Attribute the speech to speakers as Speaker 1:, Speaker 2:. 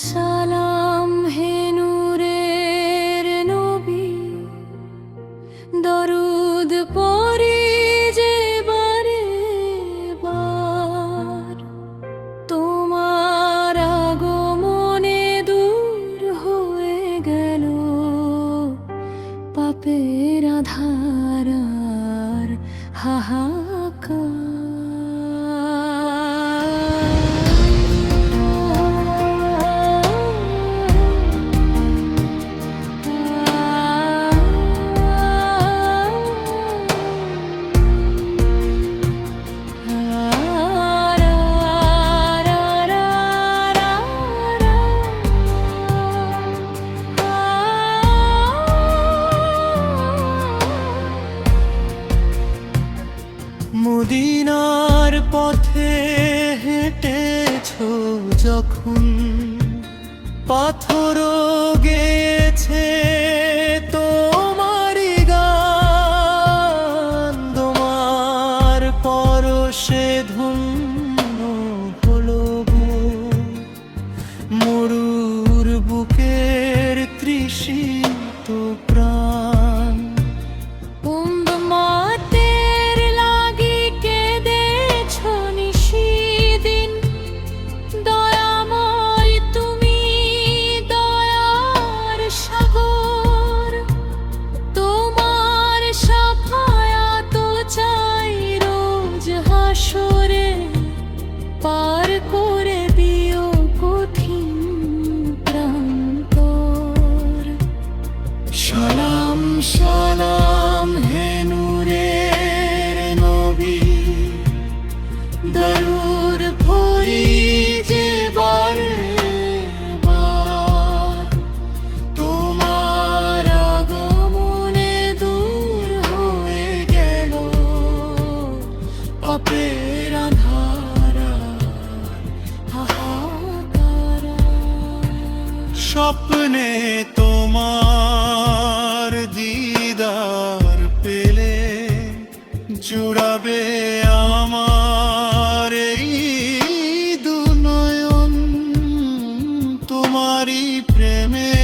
Speaker 1: সালাম হে নূরের নবী, দরুদ পড়ি যে বারে বার। তোমার আগমনে দূর হয়ে গেল পাপের আধার আর হাহাকার।
Speaker 2: মদিনার পথে হেঁটেছো যখন, পাথরও গেয়েছে তোমারই গান। তোমার পরশে ধন্য হলো মরুর বুকের তৃষিত প্রাণ।
Speaker 1: পার করে দিও কঠিন প্রান্তর।
Speaker 2: সালাম সালাম হে নূরের নবী, দরুদ পড়ি যে বারে বার। তোমার আগমনে দূর হয়ে গেল পাপের আধার
Speaker 1: হাহাকার।
Speaker 2: স্বপ্নে তোমার দিদার পেলে জুড়াবে আমার এই দুনয়ন। তোমারই প্রেমে